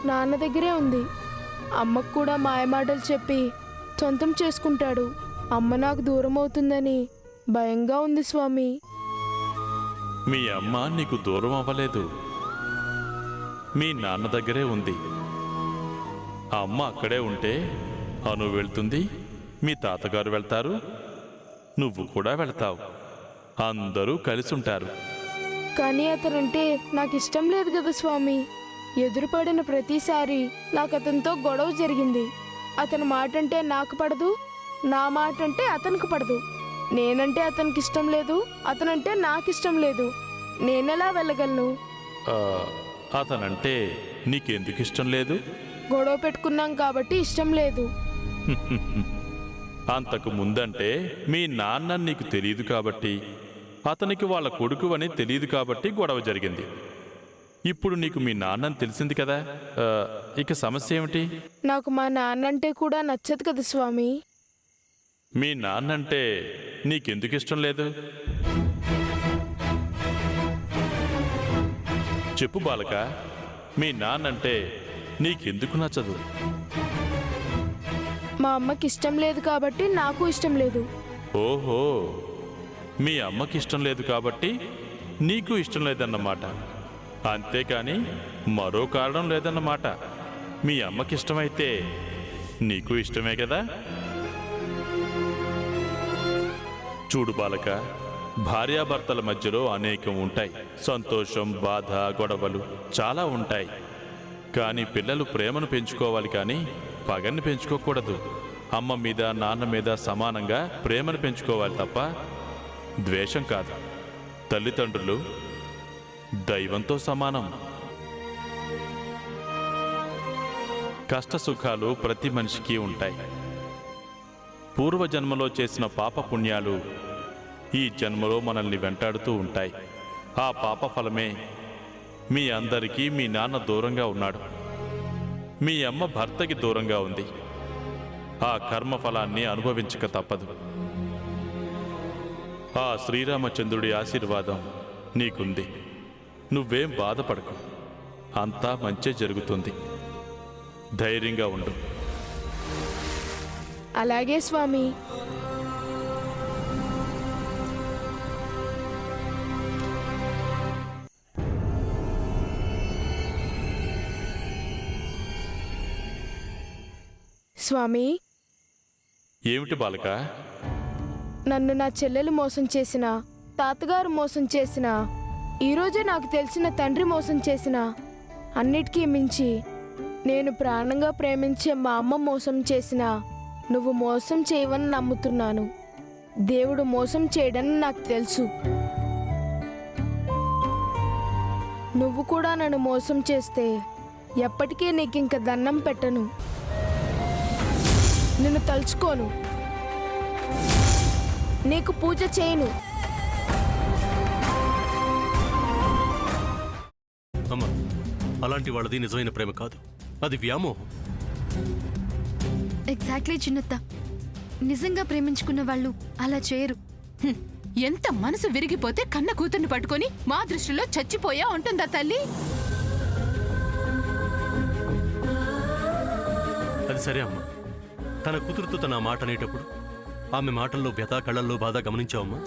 నాన్న దగ్గరే ఉంది. అమ్మకు కూడా మాయమాటలు చెప్పి సొంతం చేసుకుంటాడు. అమ్మ నాకు దూరం అవుతుందని భయంగా ఉంది స్వామి. మీ అమ్మ నీకు దూరం అవ్వలేదు, మీ నాన్న దగ్గరే ఉంది. అమ్మ అక్కడే ఉంటే అను వెళ్తుంది, మీ తాతగారు వెళ్తారు, నువ్వు కూడా వెళ్తావు, అందరూ కలిసి ఉంటారు. కానీ అతనంటే నాకు ఇష్టం లేదు కదా స్వామి. ఎదురుపడిన ప్రతిసారి నాకు అతనితో గొడవ జరిగింది. అతని మాట అంటే నాకు పడదు, నా మాట అంటే అతనికి పడదు. నేనంటే అతనికి ఇష్టం లేదు, అతనంటే నాకు ఇష్టం లేదు. నేనెలా వెళ్ళగలను? అతనంటే నీకెందుకు ఇష్టం లేదు? గొడవ పెట్టుకున్నాం కాబట్టి ఇష్టం లేదు. అంతకు ముందంటే మీ నాన్న నీకు తెలియదు కాబట్టి, అతనికి వాళ్ళ కొడుకు అని తెలియదు కాబట్టి గొడవ జరిగింది. ఇప్పుడు నీకు మీ నాన్నని తెలిసింది కదా, ఇక సమస్య ఏమిటి? నాకు మా నాన్నంటే కూడా నచ్చదు కదా స్వామి. మీ నాన్నంటే నీకెందుకు ఇష్టం లేదు? చెప్పు బాలక, మీ నాన్నంటే నీకెందుకు నచ్చదు? మా అమ్మకి ఇష్టం లేదు కాబట్టి నాకు ఇష్టం లేదు. ఓహో, మీ అమ్మకి ఇష్టం లేదు కాబట్టి నీకు ఇష్టం లేదన్నమాట. అంతేకాని మరో కారణం లేదన్నమాట. మీ అమ్మకి ఇష్టమైతే నీకు ఇష్టమే కదా. చూడు బాలక, భార్యాభర్తల మధ్యలో అనేకం ఉంటాయి. సంతోషం, బాధ, గొడవలు చాలా ఉంటాయి. కానీ పిల్లలు ప్రేమను పెంచుకోవాలి, కానీ పగని పెంచుకోకూడదు. అమ్మ మీద, నాన్న మీద సమానంగా ప్రేమను పెంచుకోవాలి తప్ప ద్వేషం కాదు. తల్లిదండ్రులు దైవంతో సమానం. కష్ట సుఖాలు ప్రతి మనిషికి ఉంటాయి. పూర్వజన్మలో చేసిన పాప పుణ్యాలు ఈ జన్మలో మనల్ని వెంటాడుతూ ఉంటాయి. ఆ పాప ఫలమే మీ అందరికీ మీ నాన్న దూరంగా ఉన్నాడు, మీ అమ్మ భర్తకి దూరంగా ఉంది. ఆ కర్మ ఫలాన్ని అనుభవించక తప్పదు. ఆ శ్రీరామచంద్రుడి ఆశీర్వాదం నీకుంది. నువ్వేం బాధపడకు, అంతా మంచే జరుగుతుంది. ధైర్యంగా ఉండు. అలాగే స్వామి. స్వామి, ఏమిటి బాలక? నన్ను నా చెల్లెలు మోసం చేసిన, తాతగారు మోసం చేసిన, ఈరోజే నాకు తెలిసిన తండ్రి మోసం చేసిన, అన్నిటికీ మించి నేను ప్రాణంగా ప్రేమించే మా అమ్మ మోసం చేసిన, నువ్వు మోసం చేయవని నమ్ముతున్నాను. దేవుడు మోసం చేయడని నాకు తెలుసు. నువ్వు కూడా నన్ను మోసం చేస్తే ఎప్పటికీ నీకింక దండం పెట్టను, నిన్ను తలుచుకోను, నీకు పూజ చేయను. అమ్మా, అలాంటి వాళ్ళది నిజమైన ప్రేమ కాదు, అది వ్యామోహం. ఎగ్జాక్ట్లీ చిన్నత్త, నిజంగా ప్రేమించుకున్న వాళ్ళు అలా చేయరు. ఎంత మనసు విరిగిపోతే కన్న కూతుర్ని పట్టుకొని మా దృష్టిలో చచ్చిపోయా ఉంటుందా తల్లి? అది సరే అమ్మా, తన కూతురుతో తన మాట అనేటప్పుడు ఆమె మాటల్లో వ్యథ, కళ్ళల్లో బాధ గమనించావమ్మా?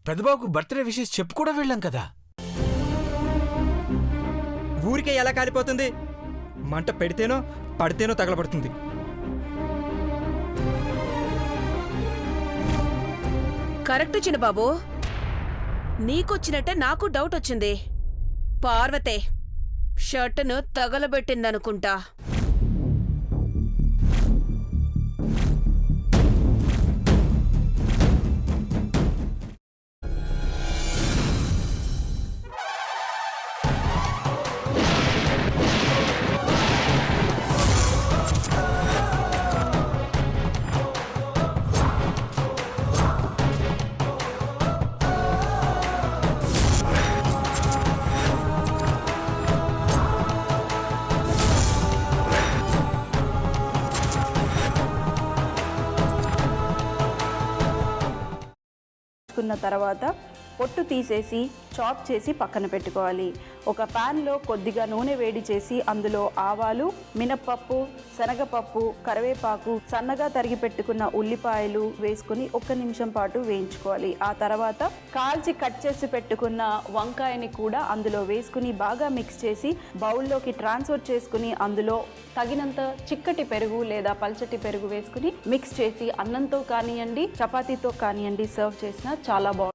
పెద్దబాబుకు బర్త్డే విషెస్ చెప్పు కూడా వెళ్ళాం కదా. ఊరికే ఎలా కాలిపోతుంది? మంట పెడితేనో పడితేనో తగలబడుతుంది. కరెక్ట్ చిన్నబాబు, నీకొచ్చినట్టే నాకు డౌట్ వచ్చింది. పార్వతే షర్టును తగలబెట్టిందనుకుంటా. కున్న తర్వాత పొట్టు తీసేసి చాప్ చేసి పక్కన పెట్టుకోవాలి. ఒక ప్యాన్లో కొద్దిగా నూనె వేడి చేసి అందులో ఆవాలు, మినప్పప్పు, శనగపప్పు, కరివేపాకు, సన్నగా తరిగి పెట్టుకున్న ఉల్లిపాయలు వేసుకుని 1 నిమిషం పాటు వేయించుకోవాలి. ఆ తర్వాత కాల్చి కట్ చేసి పెట్టుకున్న వంకాయని కూడా అందులో వేసుకుని బాగా మిక్స్ చేసి బౌల్లోకి ట్రాన్స్ఫర్ చేసుకుని అందులో తగినంత చిక్కటి పెరుగు లేదా పల్చటి పెరుగు వేసుకుని మిక్స్ చేసి అన్నంతో కానివ్వండి, చపాతీతో కానివ్వండి సర్వ్ చేసినా చాలా బాగుంటుంది.